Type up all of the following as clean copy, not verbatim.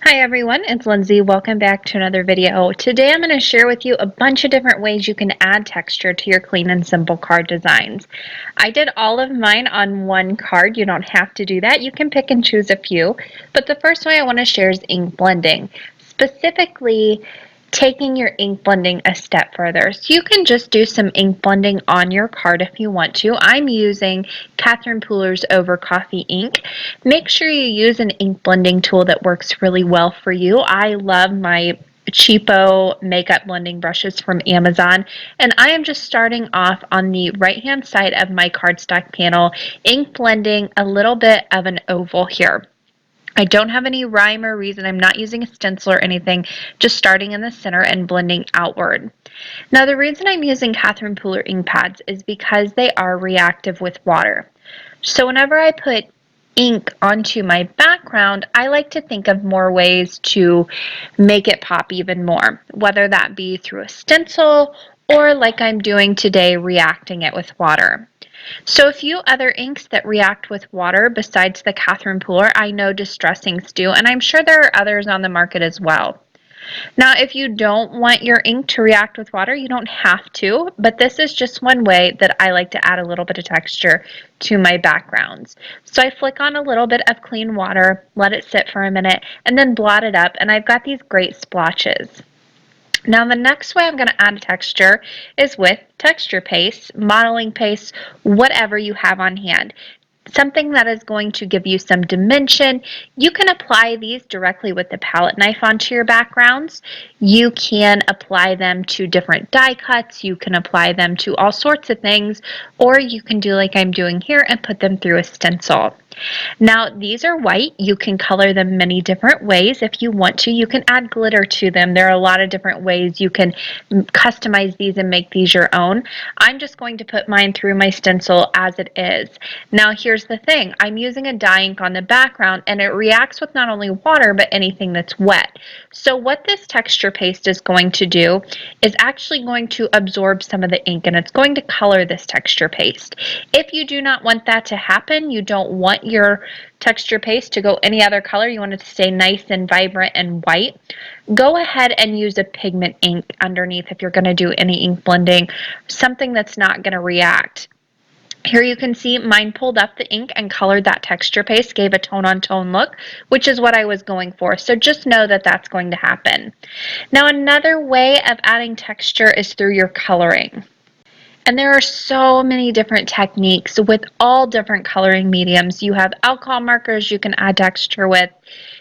Hi everyone, it's Lindsay. Welcome back to another video. Today I'm going to share with you a bunch of different ways you can add texture to your clean and simple card designs. I did all of mine on one card. You don't have to do that. You can pick and choose a few. But the first way I want to share is ink blending. Specifically, taking your ink blending a step further. So you can just do some ink blending on your card if you want to. I'm using Catherine Pooler's Over Coffee ink. Make sure you use an ink blending tool that works really well for you. I love my cheapo makeup blending brushes from Amazon, and I am just starting off on the right hand side of my cardstock panel, ink blending a little bit of an oval here. I don't have any rhyme or reason. I'm not using a stencil or anything, just starting in the center and blending outward. Now, the reason I'm using Catherine Pooler ink pads is because they are reactive with water. So whenever I put ink onto my background, I like to think of more ways to make it pop even more, whether that be through a stencil or like I'm doing today, reacting it with water. So a few other inks that react with water besides the Catherine Pooler, I know Distress inks do, and I'm sure there are others on the market as well. Now, if you don't want your ink to react with water, you don't have to, but this is just one way that I like to add a little bit of texture to my backgrounds. So I flick on a little bit of clean water, let it sit for a minute, and then blot it up, and I've got these great splotches. Now the next way I'm going to add texture is with texture paste, modeling paste, whatever you have on hand. Something that is going to give you some dimension. You can apply these directly with the palette knife onto your backgrounds. You can apply them to different die cuts. You can apply them to all sorts of things, or you can do like I'm doing here and put them through a stencil. Now, these are white. You can color them many different ways if you want to. You can add glitter to them. There are a lot of different ways you can customize these and make these your own. I'm just going to put mine through my stencil as it is. Now, here's the thing. I'm using a dye ink on the background, and it reacts with not only water, but anything that's wet. So what this texture paste is going to do is actually going to absorb some of the ink, and it's going to color this texture paste. If you do not want that to happen, you don't want your texture paste to go any other color, you want it to stay nice and vibrant and white, go ahead and use a pigment ink underneath if you're going to do any ink blending, something that's not going to react. Here you can see mine pulled up the ink and colored that texture paste, gave a tone-on-tone look, which is what I was going for. So just know that that's going to happen. Now another way of adding texture is through your coloring. And there are so many different techniques with all different coloring mediums. You have alcohol markers you can add texture with.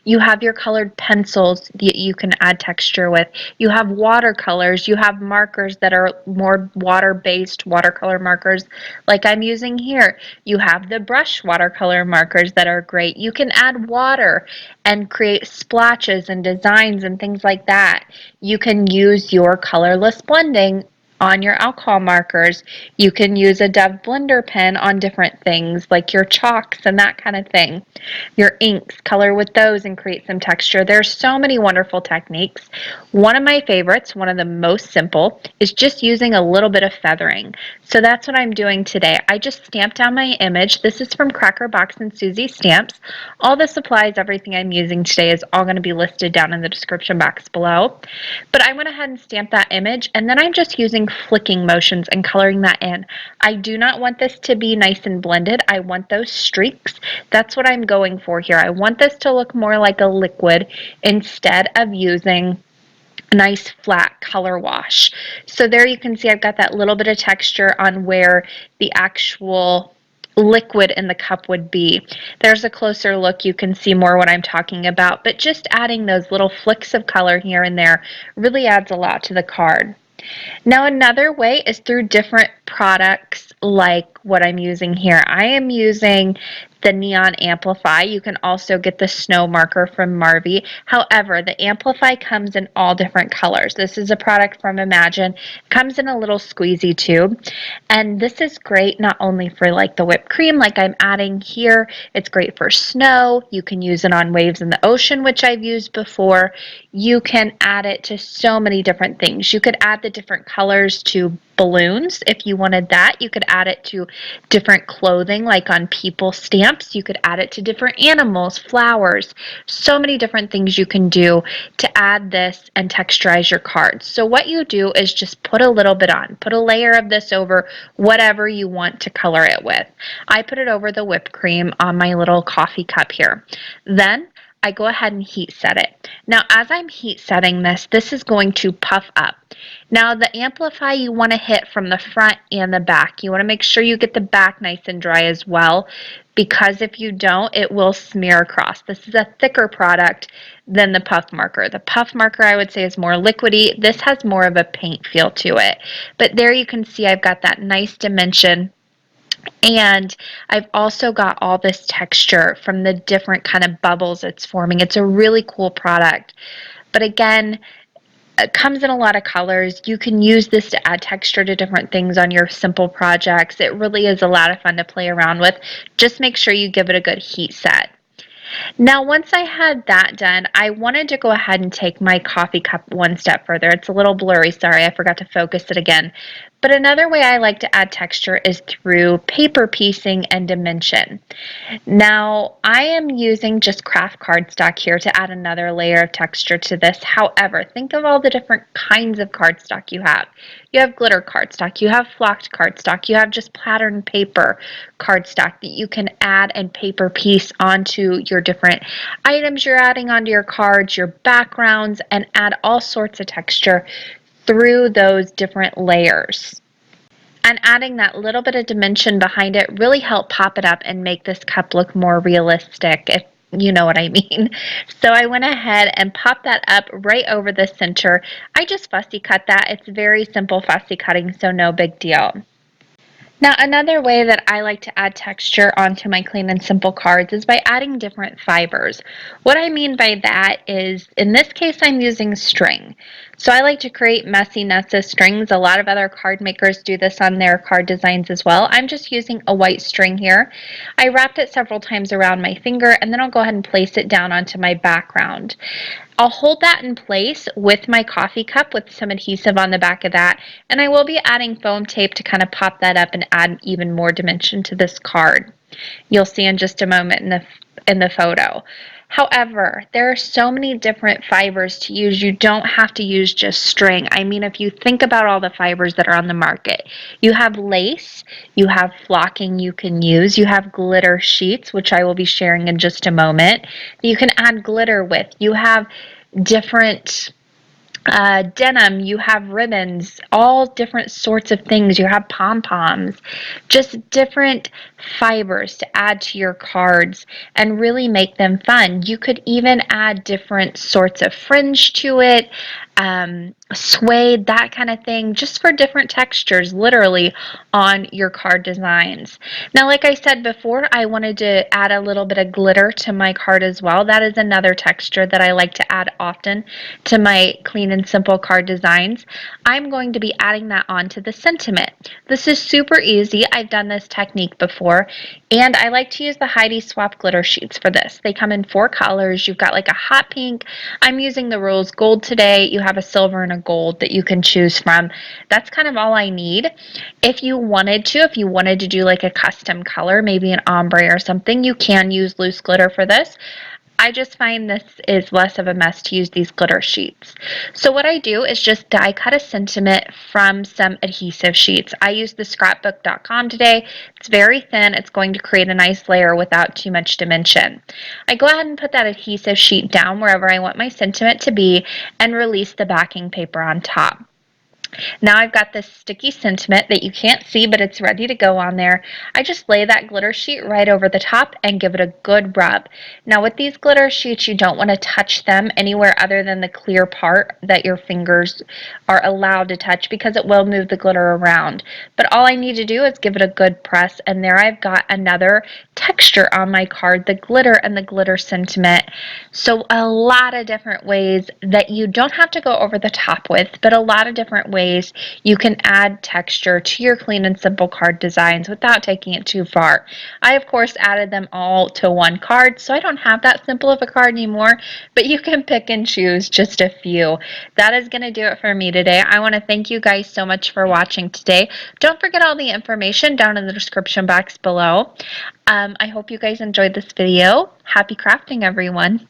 You have your colored pencils that you can add texture with. You have watercolors. You have markers that are more water-based watercolor markers like I'm using here. You have the brush watercolor markers that are great. You can add water and create splotches and designs and things like that. You can use your colorless blending on your alcohol markers. You can use a Dove blender pen on different things like your chalks and that kind of thing. Your inks, color with those and create some texture. There's so many wonderful techniques. One of my favorites, one of the most simple, is just using a little bit of feathering. So that's what I'm doing today. I just stamped down my image. This is from Cracker Box and Susie Stamps. All the supplies, everything I'm using today is all going to be listed down in the description box below. But I went ahead and stamped that image, and then I'm just using flicking motions and coloring that in. I do not want this to be nice and blended. I want those streaks. That's what I'm going for here. I want this to look more like a liquid instead of using nice flat color wash. So there you can see I've got that little bit of texture on where the actual liquid in the cup would be. There's a closer look. You can see more what I'm talking about, but just adding those little flicks of color here and there really adds a lot to the card. Now another way is through different products like what I'm using here. I am using the Neon Amplify. You can also get the snow marker from Marvy. However, the Amplify comes in all different colors. This is a product from Imagine. It comes in a little squeezy tube. And this is great not only for like the whipped cream like I'm adding here. It's great for snow. You can use it on waves in the ocean, which I've used before. You can add it to so many different things. You could add the different colors to balloons. If you wanted that, you could add it to different clothing, like on people stamps. You could add it to different animals, flowers, so many different things you can do to add this and texturize your cards. So what you do is just put a little bit on. Put a layer of this over whatever you want to color it with. I put it over the whipped cream on my little coffee cup here. Then I go ahead and heat set it. Now, as I'm heat setting this, this is going to puff up. Now, the Amplify you want to hit from the front and the back. You want to make sure you get the back nice and dry as well, because if you don't, it will smear across. This is a thicker product than the puff marker. The puff marker, I would say, is more liquidy. This has more of a paint feel to it. But there you can see I've got that nice dimension. And I've also got all this texture from the different kind of bubbles it's forming. It's a really cool product. But again, it comes in a lot of colors. You can use this to add texture to different things on your simple projects. It really is a lot of fun to play around with. Just make sure you give it a good heat set. Now, once I had that done, I wanted to go ahead and take my coffee cup one step further. It's a little blurry, sorry, I forgot to focus it again. But another way I like to add texture is through paper piecing and dimension. Now, I am using just craft cardstock here to add another layer of texture to this. However, think of all the different kinds of cardstock you have. You have glitter cardstock, you have flocked cardstock, you have just patterned paper cardstock that you can add and paper piece onto your different items you're adding onto your cards, your backgrounds, and add all sorts of texture through those different layers. And adding that little bit of dimension behind it really helped pop it up and make this cup look more realistic, if you know what I mean. So I went ahead and popped that up right over the center. I just fussy cut that. It's very simple fussy cutting, so no big deal. Now, another way that I like to add texture onto my clean and simple cards is by adding different fibers. What I mean by that is, in this case, I'm using string. So I like to create messy nets of strings. A lot of other card makers do this on their card designs as well. I'm just using a white string here. I wrapped it several times around my finger, and then I'll go ahead and place it down onto my background. I'll hold that in place with my coffee cup with some adhesive on the back of that, and I will be adding foam tape to kind of pop that up and add even more dimension to this card. You'll see in just a moment in the photo. However, there are so many different fibers to use. You don't have to use just string. I mean, if you think about all the fibers that are on the market, you have lace, you have flocking you can use, you have glitter sheets, which I will be sharing in just a moment, you can add glitter with. You have different denim, you have ribbons, all different sorts of things. You have pom-poms, just different fibers to add to your cards and really make them fun. You could even add different sorts of fringe to it, suede, that kind of thing, just for different textures, literally, on your card designs. Now, like I said before, I wanted to add a little bit of glitter to my card as well. That is another texture that I like to add often to my clean and simple card designs. I'm going to be adding that onto the sentiment. This is super easy. I've done this technique before, and I like to use the Heidi Swap glitter sheets for this. They come in 4 colors. You've got like a hot pink. I'm using the rose gold today. You have a silver and a gold that you can choose from. That's kind of all I need. If you wanted to do like a custom color, maybe an ombre or something, you can use loose glitter for this. I just find this is less of a mess to use these glitter sheets. So what I do is just die cut a sentiment from some adhesive sheets. I use the scrapbook.com today. It's very thin. It's going to create a nice layer without too much dimension. I go ahead and put that adhesive sheet down wherever I want my sentiment to be and release the backing paper on top. Now I've got this sticky sentiment that you can't see, but it's ready to go on there. I just lay that glitter sheet right over the top and give it a good rub. Now with these glitter sheets, you don't want to touch them anywhere other than the clear part that your fingers are allowed to touch, because it will move the glitter around. But all I need to do is give it a good press, and there I've got another texture on my card, the glitter and the glitter sentiment. So a lot of different ways that you don't have to go over the top with, but a lot of different ways ways you can add texture to your clean and simple card designs without taking it too far. I, of course, added them all to one card, so I don't have that simple of a card anymore, but you can pick and choose just a few. That is going to do it for me today. I want to thank you guys so much for watching today. Don't forget all the information down in the description box below. I hope you guys enjoyed this video. Happy crafting, everyone.